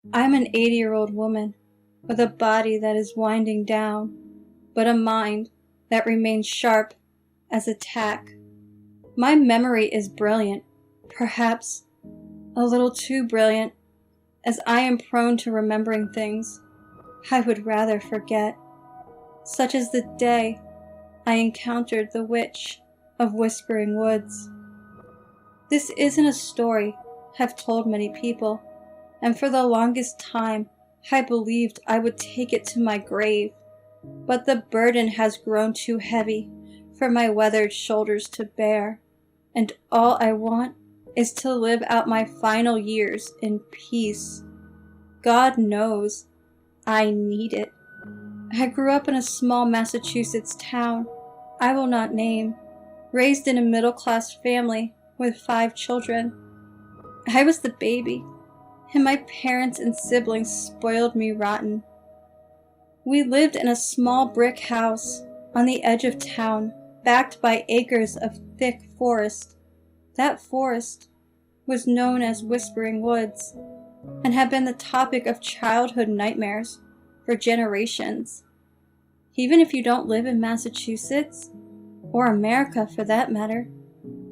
I'm an 80-year-old woman with a body that is winding down, but a mind that remains sharp as a tack. My memory is brilliant, perhaps a little too brilliant, as I am prone to remembering things I would rather forget, such as the day I encountered the witch of Whispering Woods. This isn't a story I've told many people, and for the longest time I believed I would take it to my grave, but the burden has grown too heavy for my weathered shoulders to bear, and all I want is to live out my final years in peace. God knows I need it. I grew up in a small Massachusetts town I will not name, raised in a middle-class family with 5 children. I was the baby, and my parents and siblings spoiled me rotten. We lived in a small brick house on the edge of town, backed by acres of thick forest. That forest was known as Whispering Woods, and had been the topic of childhood nightmares for generations. Even if you don't live in Massachusetts, or America for that matter,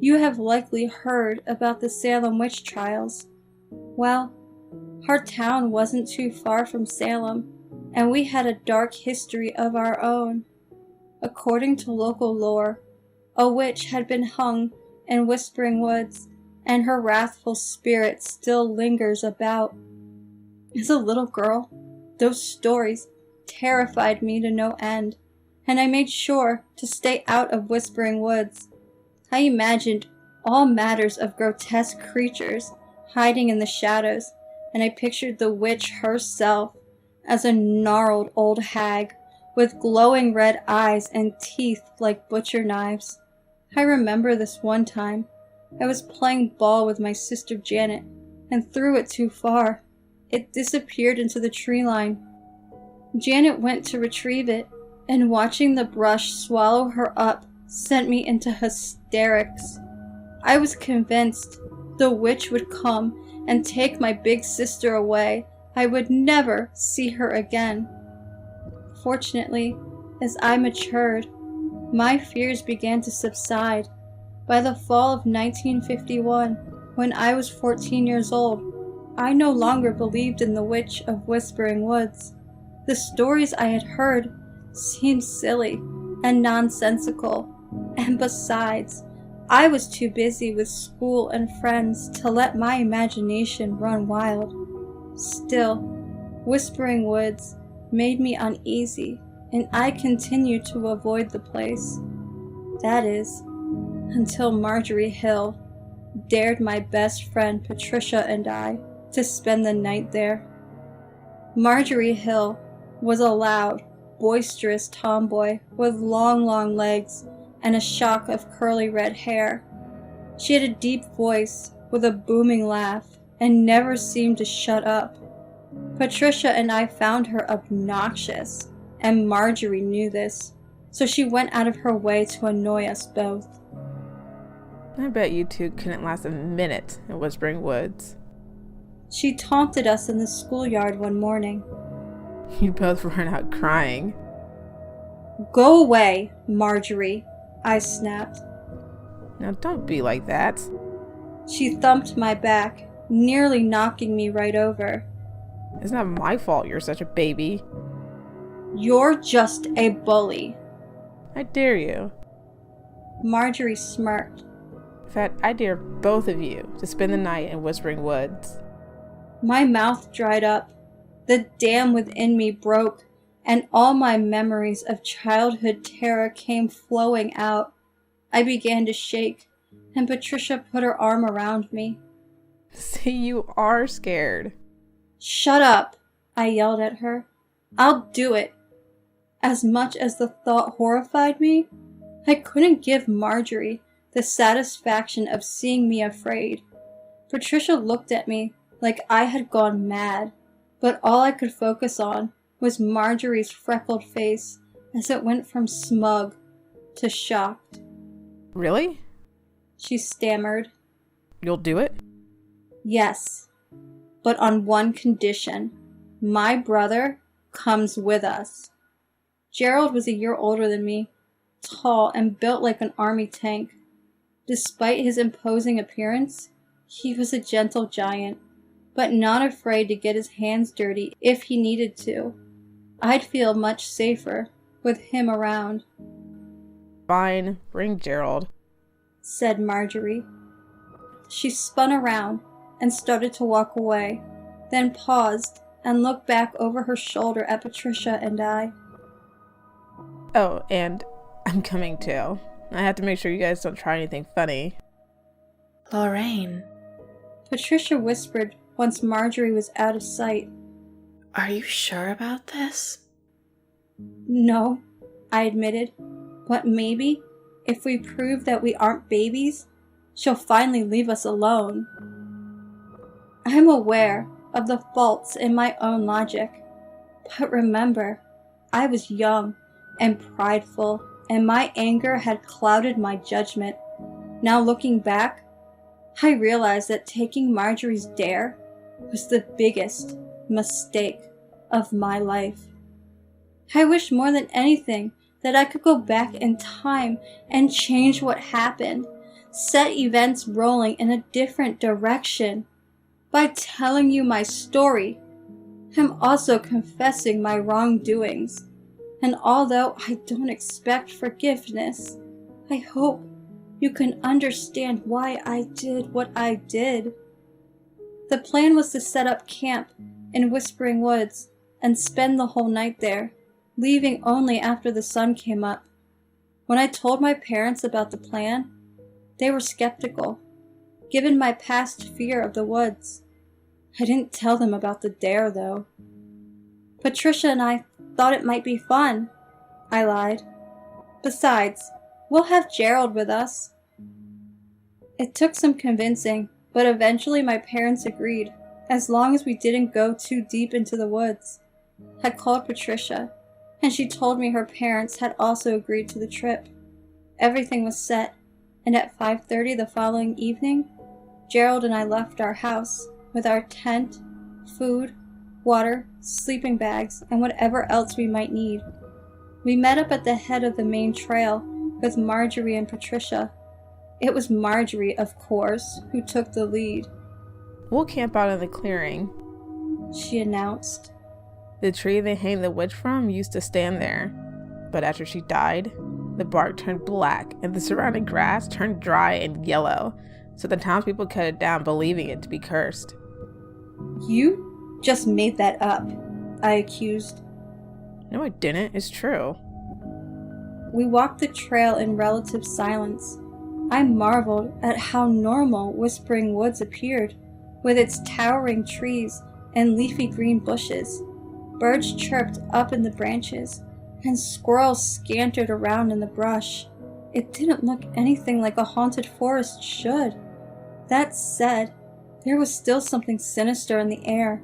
you have likely heard about the Salem witch trials. Well, our town wasn't too far from Salem, and we had a dark history of our own. According to local lore, a witch had been hung in Whispering Woods, and her wrathful spirit still lingers about. As a little girl, those stories terrified me to no end, and I made sure to stay out of Whispering Woods. I imagined all matters of grotesque creatures hiding in the shadows, and I pictured the witch herself as a gnarled old hag with glowing red eyes and teeth like butcher knives. I remember this one time I was playing ball with my sister Janet and threw it too far. It disappeared into the tree line. Janet went to retrieve it, and watching the brush swallow her up sent me into hysterics. I was convinced the witch would come and take my big sister away. I would never see her again. Fortunately, as I matured, my fears began to subside. By the fall of 1951, when I was 14 years old, I no longer believed in the witch of Whispering Woods. The stories I had heard seemed silly and nonsensical, and besides, I was too busy with school and friends to let my imagination run wild. Still, Whispering Woods made me uneasy, and I continued to avoid the place. That is, until Marjorie Hill dared my best friend Patricia and I to spend the night there. Marjorie Hill was a loud, boisterous tomboy with long legs and a shock of curly red hair. She had a deep voice with a booming laugh and never seemed to shut up. Patricia and I found her obnoxious, and Marjorie knew this, so she went out of her way to annoy us both. I bet you two couldn't last a minute in Whispering Woods. She taunted us in the schoolyard one morning. You both ran out crying. "Go away, Marjorie," I snapped. Now don't be like that. She thumped my back, nearly knocking me right over. It's not my fault you're such a baby. "You're just a bully." I dare you. Marjorie smirked. In fact, I dare both of you to spend the night in Whispering Woods. My mouth dried up. The dam within me broke, and all my memories of childhood terror came flowing out. I began to shake, and Patricia put her arm around me. See, you are scared. "Shut up," I yelled at her. "I'll do it." As much as the thought horrified me, I couldn't give Marjorie the satisfaction of seeing me afraid. Patricia looked at me like I had gone mad, but all I could focus on was Marjorie's freckled face as it went from smug to shocked. Really? She stammered. You'll do it? "Yes." but on one condition. My brother comes with us. Gerald was a year older than me, tall and built like an army tank. Despite his imposing appearance, he was a gentle giant, but not afraid to get his hands dirty if he needed to. I'd feel much safer with him around. Fine, bring Gerald, said Marjorie. She spun around and started to walk away, then paused and looked back over her shoulder at Patricia and I. Oh, and I'm coming too. I have to make sure you guys don't try anything funny. Lorraine, Patricia whispered once Marjorie was out of sight. are you sure about this? No, I admitted, but maybe if we prove that we aren't babies, she'll finally leave us alone. I'm aware of the faults in my own logic, but remember, I was young and prideful, and my anger had clouded my judgment. Now looking back, I realized that taking Marjorie's dare was the biggest mistake of my life. I wish more than anything that I could go back in time and change what happened, set events rolling in a different direction. By telling you my story, I'm also confessing my wrongdoings. And although I don't expect forgiveness, I hope you can understand why I did what I did. The plan was to set up camp in Whispering Woods and spend the whole night there, leaving only after the sun came up. When I told my parents about the plan, they were skeptical, given my past fear of the woods. I didn't tell them about the dare, though. Patricia and I thought it might be fun, I lied. Besides, we'll have Gerald with us. It took some convincing, but eventually my parents agreed, as long as we didn't go too deep into the woods. I called Patricia, and she told me her parents had also agreed to the trip. Everything was set, and at 5:30 the following evening, Gerald and I left our house with our tent, food, water, sleeping bags, and whatever else we might need. We met up at the head of the main trail with Marjorie and Patricia. It was Marjorie, of course, who took the lead. We'll camp out in the clearing, she announced. The tree they hang the witch from used to stand there, but after she died, the bark turned black and the surrounding grass turned dry and yellow, so the townspeople cut it down believing it to be cursed. You just made that up, I accused. No, I didn't. It's true. We walked the trail in relative silence. I marveled at how normal Whispering Woods appeared, with its towering trees and leafy green bushes. Birds chirped up in the branches, and squirrels scampered around in the brush. It didn't look anything like a haunted forest should. That said, there was still something sinister in the air,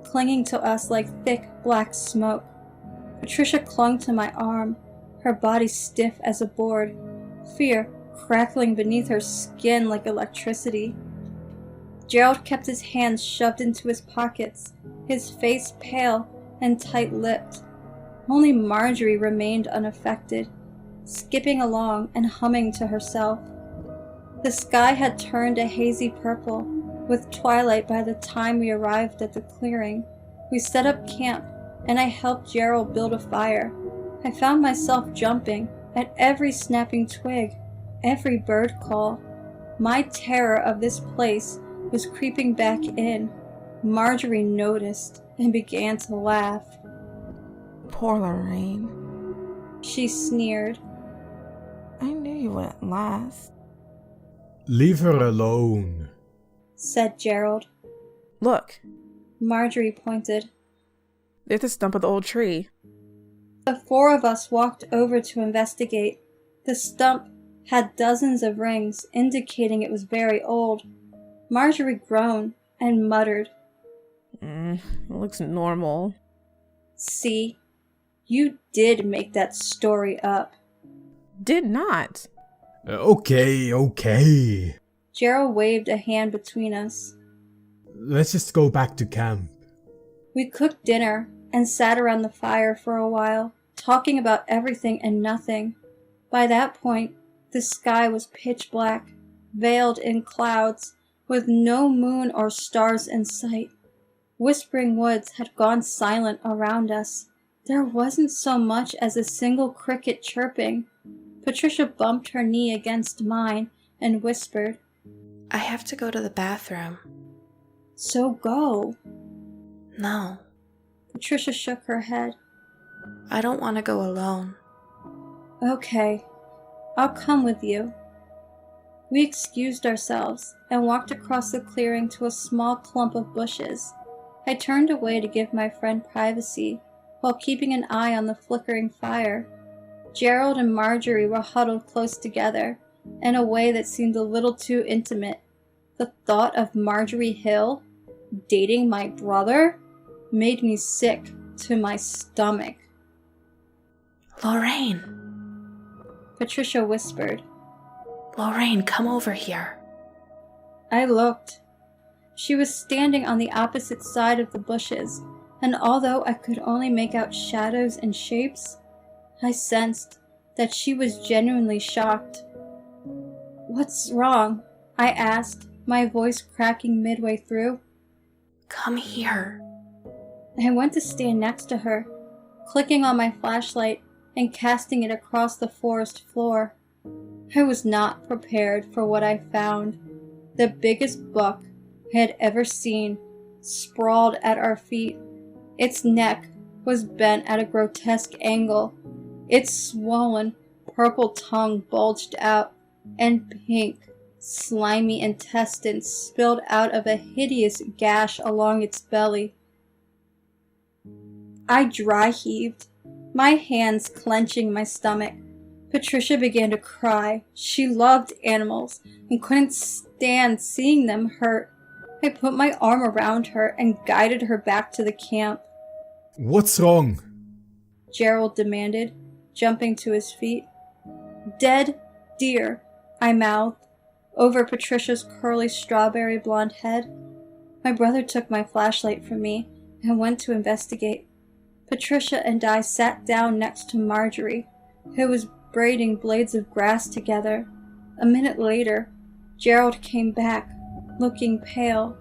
clinging to us like thick black smoke. Patricia clung to my arm, her body stiff as a board, fear crackling beneath her skin like electricity. Gerald kept his hands shoved into his pockets, his face pale and tight-lipped. Only Marjorie remained unaffected, skipping along and humming to herself. The sky had turned a hazy purple, with twilight by the time we arrived at the clearing. We set up camp, and I helped Gerald build a fire. I found myself jumping at every snapping twig, every bird call. My terror of this place was creeping back in. Marjorie noticed and began to laugh. Poor Lorraine. She sneered. I knew you wouldn't last. Leave her alone, said Gerald. Look, Marjorie pointed. there's the stump of the old tree. The four of us walked over to investigate. The stump had dozens of rings, indicating it was very old. Marjorie groaned and muttered. It looks normal. See, you did make that story up. Did not. Okay. Gerald waved a hand between us. Let's just go back to camp. We cooked dinner and sat around the fire for a while, talking about everything and nothing. By that point, the sky was pitch black, veiled in clouds, with no moon or stars in sight. Whispering woods had gone silent around us. There wasn't so much as a single cricket chirping. Patricia bumped her knee against mine and whispered, I have to go to the bathroom. So go. No, Patricia shook her head. I don't want to go alone. Okay, I'll come with you. We excused ourselves and walked across the clearing to a small clump of bushes. I turned away to give my friend privacy, while keeping an eye on the flickering fire. Gerald and Marjorie were huddled close together, in a way that seemed a little too intimate. The thought of Marjorie Hill dating my brother made me sick to my stomach. Lorraine! Patricia whispered. Lorraine, come over here. I looked. She was standing on the opposite side of the bushes, and although I could only make out shadows and shapes, I sensed that she was genuinely shocked. What's wrong? I asked, my voice cracking midway through. Come here. I went to stand next to her, clicking on my flashlight and casting it across the forest floor. I was not prepared for what I found. The biggest buck I had ever seen sprawled at our feet. Its neck was bent at a grotesque angle. Its swollen, purple tongue bulged out, and pink, slimy intestines spilled out of a hideous gash along its belly. I dry heaved, my hands clenching my stomach. Patricia began to cry. She loved animals and couldn't stand seeing them hurt. I put my arm around her and guided her back to the camp. What's wrong? Gerald demanded, jumping to his feet. Dead deer, I mouthed, over Patricia's curly strawberry blonde head. My brother took my flashlight from me and went to investigate. Patricia and I sat down next to Marjorie, who was braiding blades of grass together. A minute later, Gerald came back, looking pale.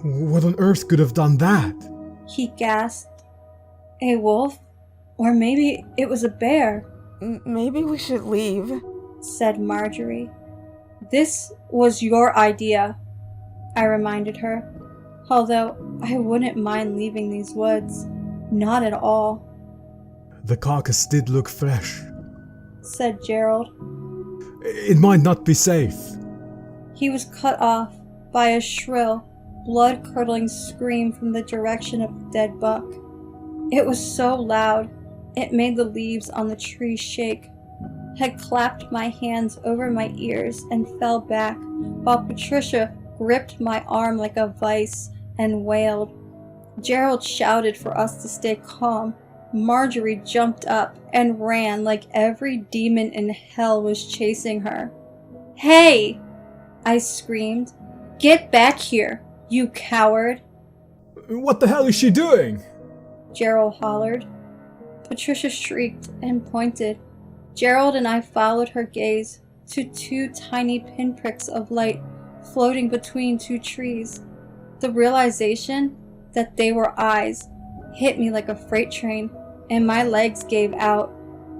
What on earth could have done that? He gasped. A wolf? Or maybe it was a bear, Maybe we should leave. said Marjorie. This was your idea, I reminded her, although I wouldn't mind leaving these woods. Not at all, The carcass did look fresh. said Gerald. It might not be safe. He was cut off by a shrill, blood-curdling scream from the direction of the dead buck. It was so loud, it made the leaves on the tree shake. I clapped my hands over my ears and fell back, while Patricia gripped my arm like a vice and wailed. Gerald shouted for us to stay calm. Marjorie jumped up and ran like every demon in hell was chasing her. Hey! I screamed. Get back here, you coward! What the hell is she doing? Gerald hollered. Patricia shrieked and pointed. Gerald and I followed her gaze to two tiny pinpricks of light floating between two trees. The realization that they were eyes hit me like a freight train, and my legs gave out.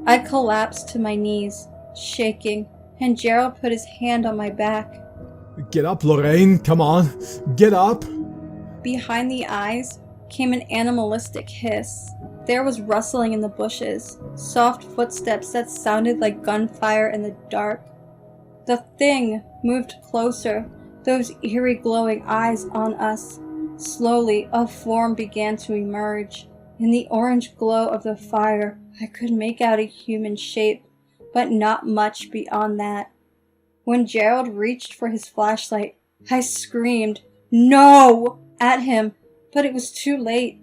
I collapsed to my knees, shaking, and Gerald put his hand on my back. Get up, Lorraine. Come on. Get up. Behind the eyes came an animalistic hiss. There was rustling in the bushes, soft footsteps that sounded like gunfire in the dark. The thing moved closer, those eerie glowing eyes on us. Slowly, a form began to emerge. In the orange glow of the fire, I could make out a human shape, but not much beyond that. When Gerald reached for his flashlight, I screamed, "No!" at him, but it was too late.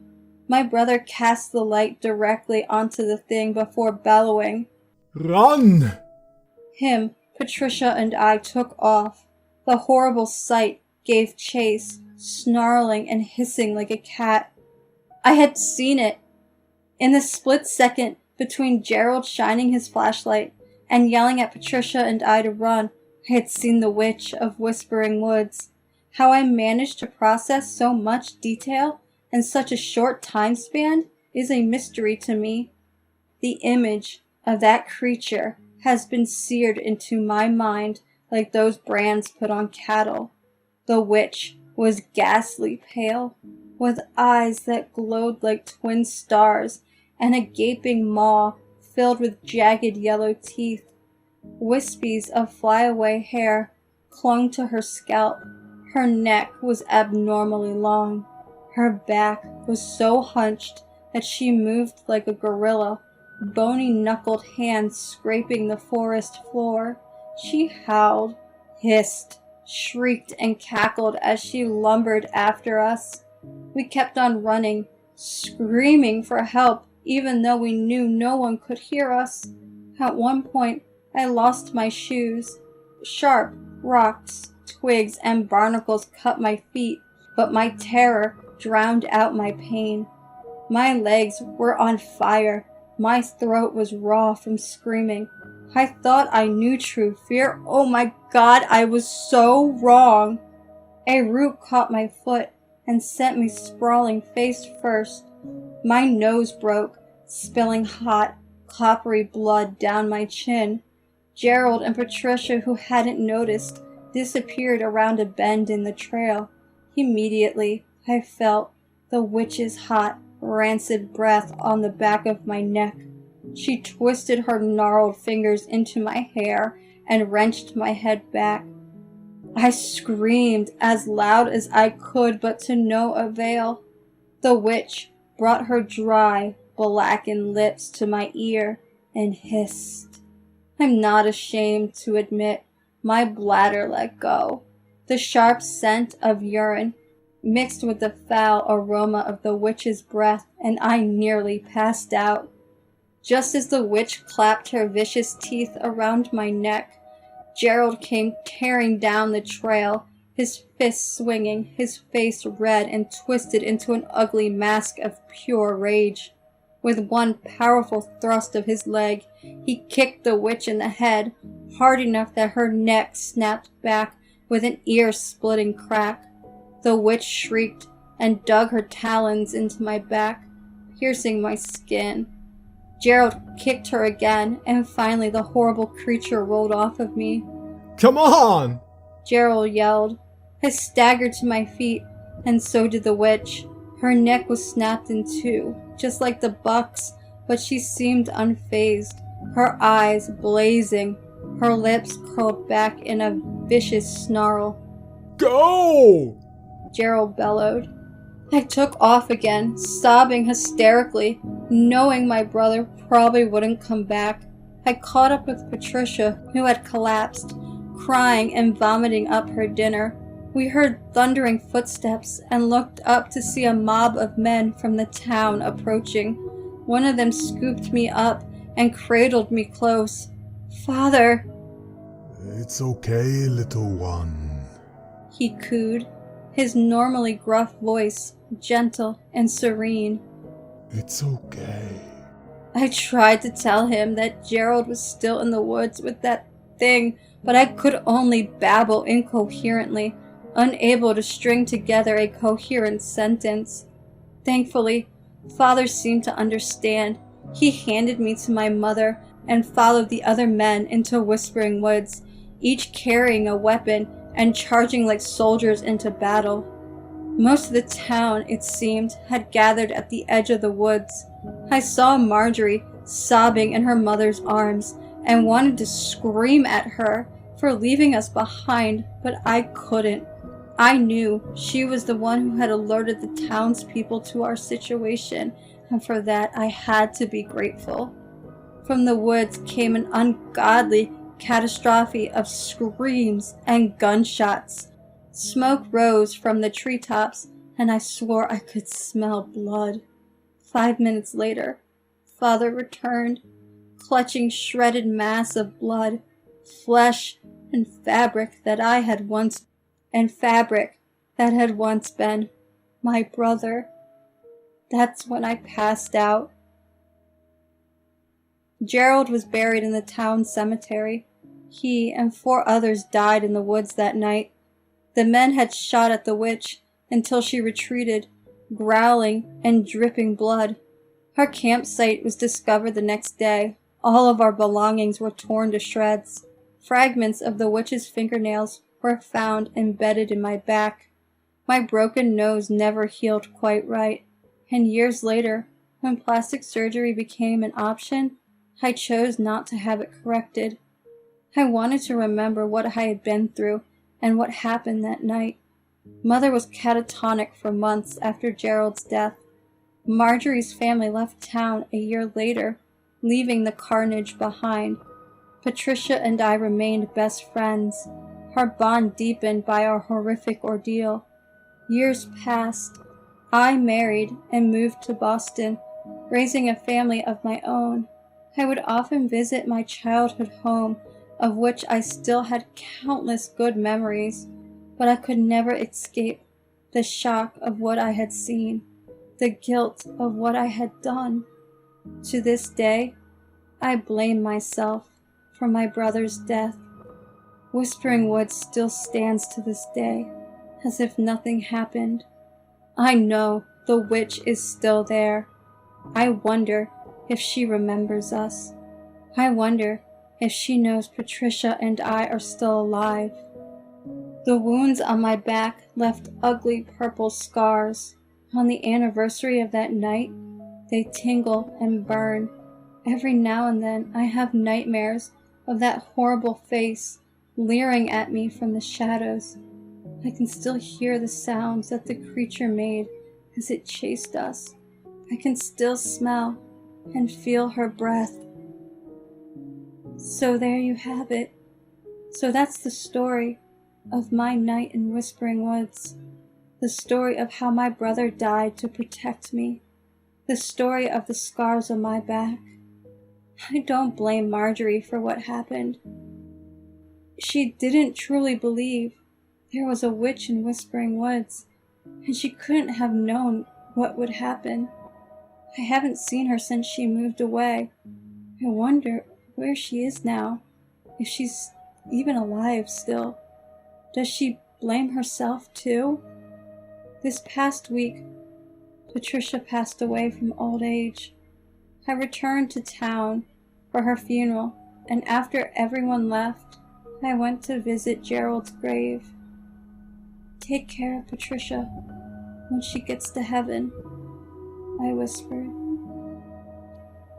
My brother cast the light directly onto the thing before bellowing. Run! Him, Patricia, and I took off. The horrible sight gave chase, snarling and hissing like a cat. I had seen it. In the split second between Gerald shining his flashlight and yelling at Patricia and I to run, I had seen the witch of Whispering Woods. How I managed to process so much detail in such a short time span is a mystery to me. The image of that creature has been seared into my mind like those brands put on cattle. The witch was ghastly pale, with eyes that glowed like twin stars and a gaping maw filled with jagged yellow teeth. Wispies of flyaway hair clung to her scalp. Her neck was abnormally long. Her back was so hunched that she moved like a gorilla, bony-knuckled hands scraping the forest floor. She howled, hissed, shrieked, and cackled as she lumbered after us. We kept on running, screaming for help, even though we knew no one could hear us. At one point, I lost my shoes. Sharp rocks, twigs, and barnacles cut my feet, but my terror drowned out my pain. My legs were on fire. My throat was raw from screaming. I thought I knew true fear. Oh my God, I was so wrong. A root caught my foot and sent me sprawling face first. My nose broke, spilling hot, coppery blood down my chin. Gerald and Patricia, who hadn't noticed, disappeared around a bend in the trail. Immediately, I felt the witch's hot, rancid breath on the back of my neck. She twisted her gnarled fingers into my hair and wrenched my head back. I screamed as loud as I could, but to no avail. The witch brought her dry, blackened lips to my ear and hissed. I'm not ashamed to admit my bladder let go. The sharp scent of urine mixed with the foul aroma of the witch's breath, and I nearly passed out. Just as the witch clapped her vicious teeth around my neck, Gerald came tearing down the trail, his fists swinging, his face red and twisted into an ugly mask of pure rage. With one powerful thrust of his leg, he kicked the witch in the head, hard enough that her neck snapped back with an ear-splitting crack. The witch shrieked and dug her talons into my back, piercing my skin. Gerald kicked her again, and finally the horrible creature rolled off of me. Come on! Gerald yelled. I staggered to my feet, and so did the witch. Her neck was snapped in two, just like the buck's, but she seemed unfazed, her eyes blazing, her lips curled back in a vicious snarl. Go! Gerald bellowed. I took off again, sobbing hysterically, knowing my brother probably wouldn't come back. I caught up with Patricia, who had collapsed, crying and vomiting up her dinner. We heard thundering footsteps and looked up to see a mob of men from the town approaching. One of them scooped me up and cradled me close. Father! It's okay, little one, he cooed, his normally gruff voice gentle and serene. It's okay. I tried to tell him that Gerald was still in the woods with that thing, but I could only babble incoherently, unable to string together a coherent sentence. Thankfully, Father seemed to understand. He handed me to my mother and followed the other men into Whispering Woods, each carrying a weapon and charging like soldiers into battle. Most of the town, it seemed, had gathered at the edge of the woods. I saw Marjorie sobbing in her mother's arms and wanted to scream at her for leaving us behind, but I couldn't. I knew she was the one who had alerted the townspeople to our situation, and for that I had to be grateful. From the woods came an ungodly catastrophe of screams and gunshots. Smoke rose from the treetops, and I swore I could smell blood. 5 minutes later, Father returned, clutching shredded mass of blood, flesh, and fabric that I had once, and fabric that had once been my brother. That's when I passed out. Gerald was buried in the town cemetery. He and 4 others died in the woods that night. The men had shot at the witch until she retreated, growling and dripping blood. Our campsite was discovered the next day. All of our belongings were torn to shreds. Fragments of the witch's fingernails were found embedded in my back. My broken nose never healed quite right, and years later, when plastic surgery became an option, I chose not to have it corrected. I wanted to remember what I had been through and what happened that night. Mother was catatonic for months after Gerald's death. Marjorie's family left town a year later, leaving the carnage behind. Patricia and I remained best friends, our bond deepened by our horrific ordeal. Years passed. I married and moved to Boston, raising a family of my own. I would often visit my childhood home, of which I still had countless good memories, but I could never escape the shock of what I had seen, the guilt of what I had done. To this day, I blame myself for my brother's death. Whispering Woods still stands to this day, as if nothing happened. I know the witch is still there. I wonder if she remembers us. I wonder if she knows Patricia and I are still alive. The wounds on my back left ugly purple scars. On the anniversary of that night, they tingle and burn. Every now and then I have nightmares of that horrible face leering at me from the shadows. I can still hear the sounds that the creature made as it chased us. I can still smell and feel her breath. So there you have it. So that's the story of my night in Whispering Woods. The story of how my brother died to protect me. The story of the scars on my back. I don't blame Marjorie for what happened. She didn't truly believe there was a witch in Whispering Woods, and she couldn't have known what would happen. I haven't seen her since she moved away. I wonder where she is now, if she's even alive still. Does she blame herself too? This past week, Patricia passed away from old age. I returned to town for her funeral, and after everyone left, I went to visit Gerald's grave. "Take care of Patricia when she gets to heaven," I whispered.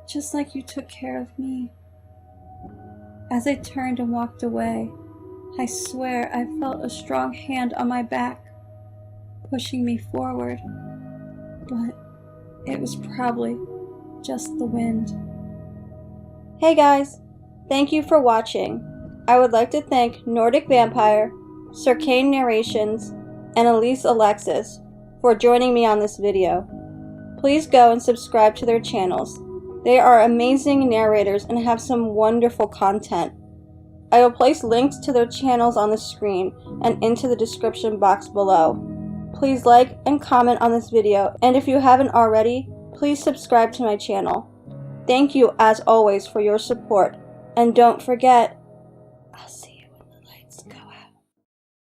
"Just like you took care of me." As I turned and walked away, I swear I felt a strong hand on my back, pushing me forward, but it was probably just the wind. Hey guys, thank you for watching. I would like to thank Nordic Vampire, Circane Narrations, and Elize Alexis for joining me on this video. Please go and subscribe to their channels. They are amazing narrators and have some wonderful content. I will place links to their channels on the screen and into the description box below. Please like and comment on this video, and if you haven't already, please subscribe to my channel. Thank you as always for your support, and don't forget,